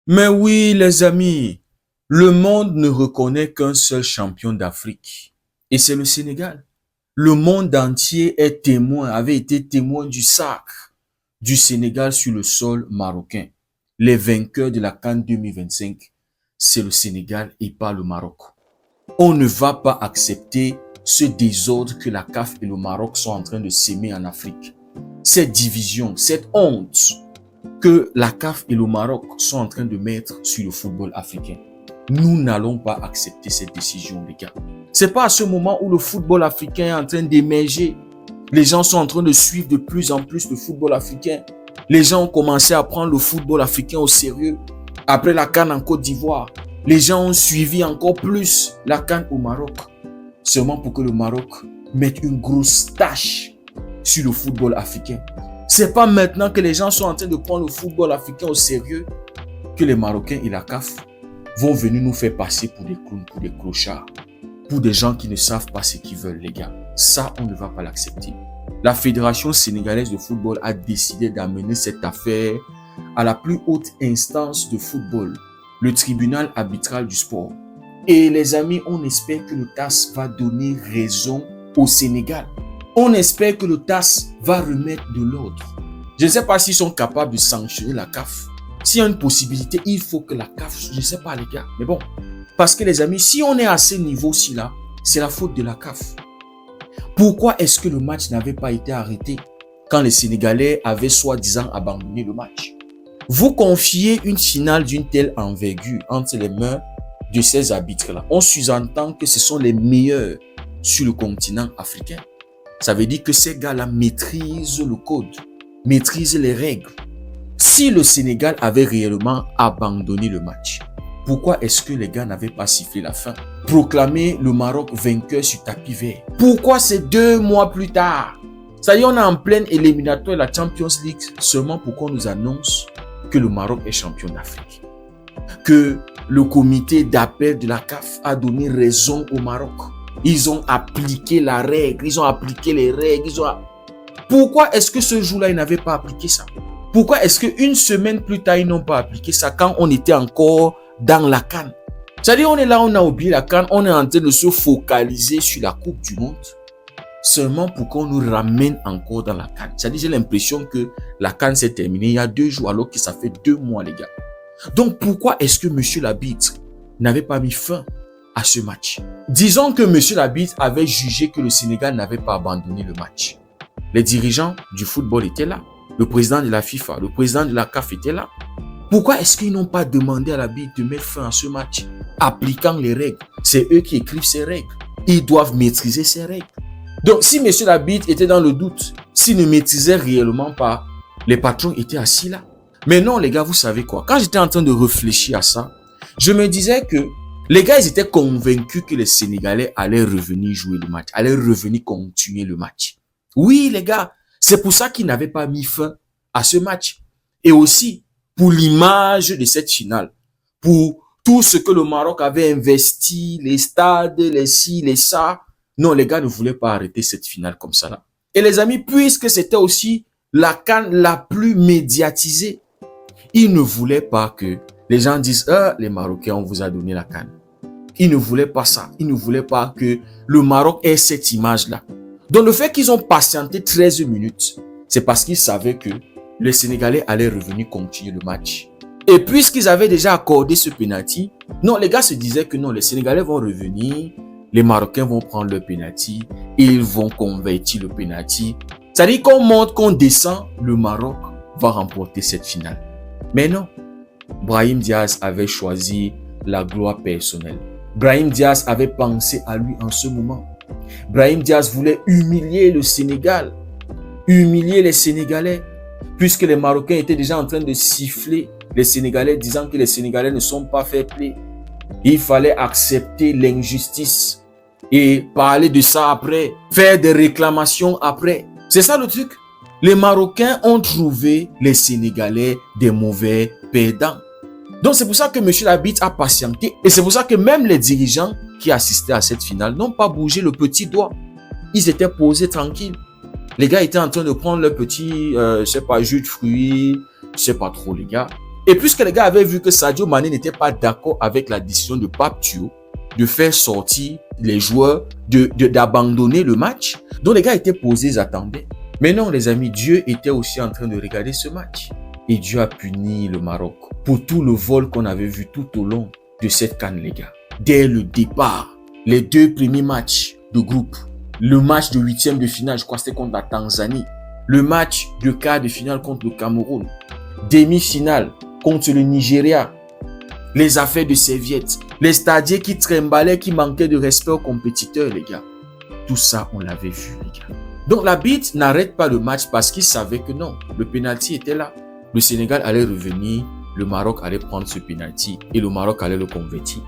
Mais oui, les amis, le monde ne reconnaît qu'un seul champion d'Afrique. Et c'est le Sénégal. Le monde entier est témoin, avait été témoin du sacre du Sénégal sur le sol marocain. Les vainqueurs de la CAN 2025, c'est le Sénégal et pas le Maroc. On ne va pas accepter ce désordre que la CAF et le Maroc sont en train de s'aimer en Afrique. Cette division, cette honte que la CAF et le Maroc sont en train de mettre sur le football africain. Nous n'allons pas accepter cette décision, les gars. C'est pas à ce moment où le football africain est en train d'émerger. Les gens sont en train de suivre de plus en plus le football africain. Les gens ont commencé à prendre le football africain au sérieux. Après la CAN en Côte d'Ivoire, les gens ont suivi encore plus la CAN au Maroc. Seulement pour que le Maroc mette une grosse tâche sur le football africain. C'est pas maintenant que les gens sont en train de prendre le football africain au sérieux que les Marocains et la CAF vont venir nous faire passer pour des clowns, pour des clochards, pour des gens qui ne savent pas ce qu'ils veulent, les gars. Ça, on ne va pas l'accepter. La Fédération sénégalaise de football a décidé d'amener cette affaire à la plus haute instance de football, le tribunal arbitral du sport. Et les amis, on espère que le TAS va donner raison au Sénégal. On espère que le TAS va remettre de l'ordre. Je ne sais pas s'ils sont capables de sanctionner la CAF. S'il y a une possibilité, il faut que la CAF, je ne sais pas les gars, mais bon. Parce que les amis, si on est à ce niveau-ci là, c'est la faute de la CAF. Pourquoi est-ce que le match n'avait pas été arrêté quand les Sénégalais avaient soi-disant abandonné le match? Vous confiez une finale d'une telle envergure entre les mains de ces arbitres-là. On sous-entend que ce sont les meilleurs sur le continent africain. Ça veut dire que ces gars-là maîtrisent le code, maîtrisent les règles. Si le Sénégal avait réellement abandonné le match, pourquoi est-ce que les gars n'avaient pas sifflé la fin? Proclamer le Maroc vainqueur sur tapis vert. Pourquoi c'est 2 mois plus tard? Ça y est, on est en pleine éliminatoire de la Champions League seulement pour qu'on nous annonce que le Maroc est champion d'Afrique. Que le comité d'appel de la CAF a donné raison au Maroc. Ils ont appliqué la règle, ils ont appliqué les règles. Pourquoi est-ce que ce jour-là, ils n'avaient pas appliqué ça? Pourquoi est-ce qu'une semaine plus tard, ils n'ont pas appliqué ça quand on était encore dans la CAN? C'est-à-dire, on est là, on a oublié la CAN, on est en train de se focaliser sur la Coupe du Monde seulement pour qu'on nous ramène encore dans la CAN. C'est-à-dire, j'ai l'impression que la CAN s'est terminée il y a 2 jours alors que ça fait 2 mois, les gars. Donc, pourquoi est-ce que monsieur l'arbitre n'avait pas mis fin à ce match? Disons que monsieur l'arbitre avait jugé que le Sénégal n'avait pas abandonné le match. Les dirigeants du football étaient là. Le président de la FIFA, le président de la CAF était là. Pourquoi est-ce qu'ils n'ont pas demandé à l'arbitre de mettre fin à ce match, appliquant les règles? C'est eux qui écrivent ces règles. Ils doivent maîtriser ces règles. Donc, si monsieur l'arbitre était dans le doute, s'il ne maîtrisait réellement pas, les patrons étaient assis là. Mais non, les gars, vous savez quoi? Quand j'étais en train de réfléchir à ça, je me disais que les gars, ils étaient convaincus que les Sénégalais allaient revenir jouer le match, allaient revenir continuer le match. Oui, les gars, c'est pour ça qu'ils n'avaient pas mis fin à ce match. Et aussi, pour l'image de cette finale, pour tout ce que le Maroc avait investi, les stades, les ci, les ça. Non, les gars ne voulaient pas arrêter cette finale comme ça là. Et les amis, puisque c'était aussi la CAN la plus médiatisée, ils ne voulaient pas que les gens disent « les Marocains, on vous a donné la CAN ». Ils ne voulaient pas ça. Ils ne voulaient pas que le Maroc ait cette image-là. Donc, le fait qu'ils ont patienté 13 minutes, c'est parce qu'ils savaient que les Sénégalais allaient revenir continuer le match. Et puisqu'ils avaient déjà accordé ce penalty, non, les gars se disaient que non, les Sénégalais vont revenir, les Marocains vont prendre le penalty, et ils vont convertir le penalty. C'est-à-dire qu'on monte, qu'on descend, le Maroc va remporter cette finale. Mais non, Brahim Diaz avait choisi la gloire personnelle. Brahim Diaz avait pensé à lui en ce moment. Brahim Diaz voulait humilier le Sénégal, humilier les Sénégalais, puisque les Marocains étaient déjà en train de siffler les Sénégalais, disant que les Sénégalais ne sont pas fair play. Il fallait accepter l'injustice et parler de ça après, faire des réclamations après. C'est ça le truc. Les Marocains ont trouvé les Sénégalais des mauvais perdants. Donc c'est pour ça que M. Labitte a patienté. Et c'est pour ça que même les dirigeants qui assistaient à cette finale n'ont pas bougé le petit doigt. Ils étaient posés tranquilles. Les gars étaient en train de prendre leur petit, je sais pas, jus de fruits, je sais pas trop, les gars. Et puisque les gars avaient vu que Sadio Mané n'était pas d'accord avec la décision de Pape Thiaw de faire sortir les joueurs, d'abandonner le match, donc les gars étaient posés, ils attendaient. Mais non, les amis, Dieu était aussi en train de regarder ce match. Et Dieu a puni le Maroc pour tout le vol qu'on avait vu tout au long de cette CAN, les gars. Dès le départ, les 2 premiers matchs de groupe, le match de 8e de finale, je crois que c'était contre la Tanzanie, le match de quart de finale contre le Cameroun, demi-finale contre le Nigeria, les affaires de serviettes, les stadiers qui trimballaient, qui manquaient de respect aux compétiteurs, les gars. Tout ça, on l'avait vu, les gars. Donc l'arbitre n'arrête pas le match parce qu'il savait que non, le penalty était là. Le Sénégal allait revenir, le Maroc allait prendre ce penalty et le Maroc allait le convertir.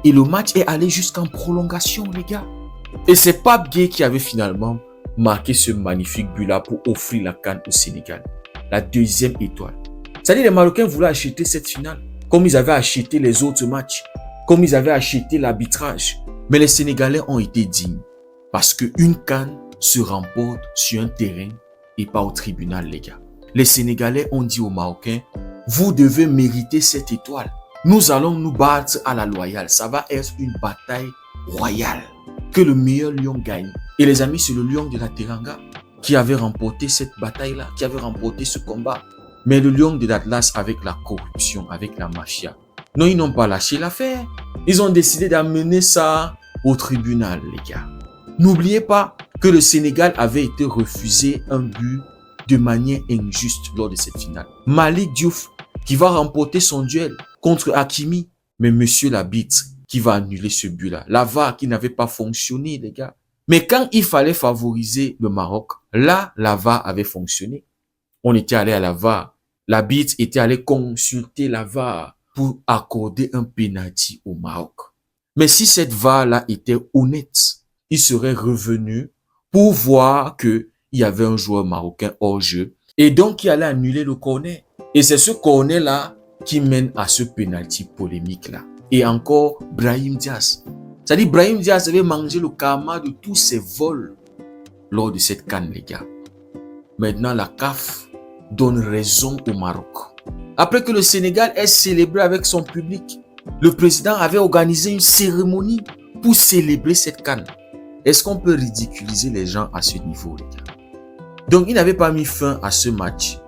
Et le match est allé jusqu'en prolongation, les gars. Et c'est Pape Gueye qui avait finalement marqué ce magnifique but-là pour offrir la CAN au Sénégal. La 2e étoile. C'est-à-dire les Marocains voulaient acheter cette finale, comme ils avaient acheté les autres matchs, comme ils avaient acheté l'arbitrage. Mais les Sénégalais ont été dignes. Parce qu'une CAN se remporte sur un terrain et pas au tribunal, les gars. Les Sénégalais ont dit aux Marocains, vous devez mériter cette étoile. Nous allons nous battre à la loyale. Ça va être une bataille royale. Que le meilleur lion gagne. Et les amis, c'est le lion de la Teranga qui avait remporté cette bataille-là, qui avait remporté ce combat. Mais le lion de l'Atlas avec la corruption, avec la mafia. Non, ils n'ont pas lâché l'affaire. Ils ont décidé d'amener ça au tribunal, les gars. N'oubliez pas que le Sénégal avait été refusé un but de manière injuste lors de cette finale. Malick Diouf qui va remporter son duel contre Hakimi, mais monsieur l'arbitre qui va annuler ce but-là. La VAR qui n'avait pas fonctionné, les gars. Mais quand il fallait favoriser le Maroc, là, la VAR avait fonctionné. On était allé à la VAR. L'arbitre était allé consulter la VAR pour accorder un penalty au Maroc. Mais si cette VAR-là était honnête, il serait revenu pour voir qu'il y avait un joueur marocain hors jeu et donc il allait annuler le corner. Et c'est ce corner-là qui mène à ce penalty polémique-là. Et encore, Brahim Diaz. C'est-à-dire, Brahim Diaz avait mangé le karma de tous ses vols lors de cette CAN, les gars. Maintenant, la CAF donne raison au Maroc. Après que le Sénégal ait célébré avec son public, le président avait organisé une cérémonie pour célébrer cette CAN. Est-ce qu'on peut ridiculiser les gens à ce niveau, les gars? Donc, il n'avait pas mis fin à ce match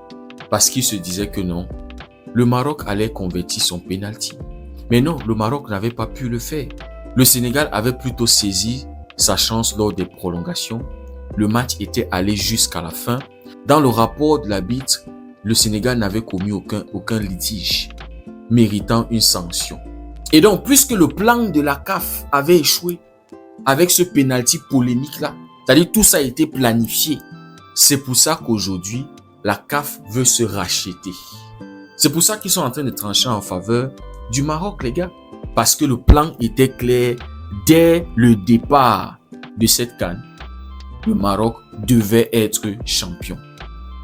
parce qu'il se disait que non, le Maroc allait convertir son penalty. Mais non, le Maroc n'avait pas pu le faire. Le Sénégal avait plutôt saisi sa chance lors des prolongations. Le match était allé jusqu'à la fin. Dans le rapport de l'arbitre, le Sénégal n'avait commis aucun litige méritant une sanction. Et donc, puisque le plan de la CAF avait échoué avec ce penalty polémique-là, c'est-à-dire tout ça a été planifié, c'est pour ça qu'aujourd'hui, la CAF veut se racheter. C'est pour ça qu'ils sont en train de trancher en faveur du Maroc, les gars. Parce que le plan était clair dès le départ de cette CAN. Le Maroc devait être champion.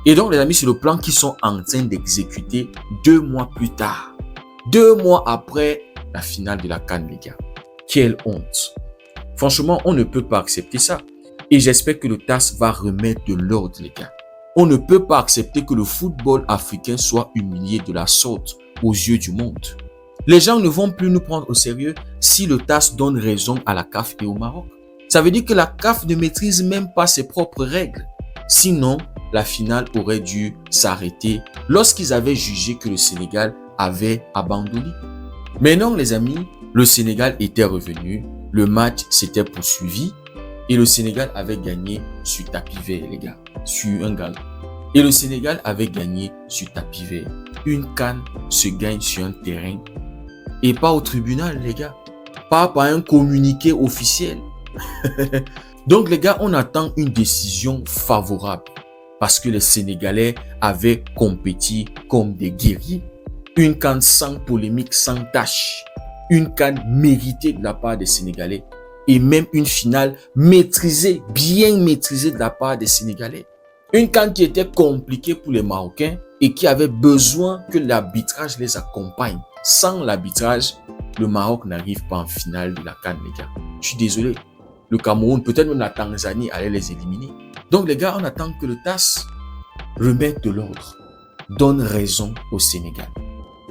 Et donc, les amis, c'est le plan qu'ils sont en train d'exécuter 2 mois plus tard. 2 mois après la finale de la CAN, les gars. Quelle honte. Franchement, on ne peut pas accepter ça. Et j'espère que le TAS va remettre de l'ordre, les gars. On ne peut pas accepter que le football africain soit humilié de la sorte aux yeux du monde. Les gens ne vont plus nous prendre au sérieux si le TAS donne raison à la CAF et au Maroc. Ça veut dire que la CAF ne maîtrise même pas ses propres règles. Sinon, la finale aurait dû s'arrêter lorsqu'ils avaient jugé que le Sénégal avait abandonné. Mais non, les amis, le Sénégal était revenu, le match s'était poursuivi et le Sénégal avait gagné sur tapis vert, les gars, sur un galop. Et le Sénégal avait gagné sur tapis vert. Une CAN se gagne sur un terrain et pas au tribunal, les gars. Pas par un communiqué officiel. Donc, les gars, on attend une décision favorable parce que les Sénégalais avaient compéti comme des guerriers. Une CAN sans polémique, sans tâche. Une CAN méritée de la part des Sénégalais et même une finale maîtrisée, bien maîtrisée de la part des Sénégalais. Une CAN qui était compliquée pour les Marocains et qui avait besoin que l'arbitrage les accompagne. Sans l'arbitrage, le Maroc n'arrive pas en finale de la CAN, les gars. Je suis désolé. Le Cameroun, peut-être même la Tanzanie allait les éliminer. Donc les gars, on attend que le TAS remette de l'ordre, donne raison au Sénégal.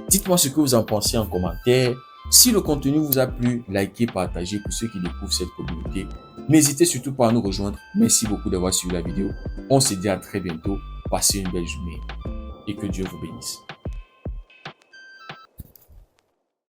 Dites-moi ce que vous en pensez en commentaire. Si le contenu vous a plu, likez, partagez pour ceux qui découvrent cette communauté. N'hésitez surtout pas à nous rejoindre. Merci beaucoup d'avoir suivi la vidéo. On se dit à très bientôt. Passez une belle journée et que Dieu vous bénisse.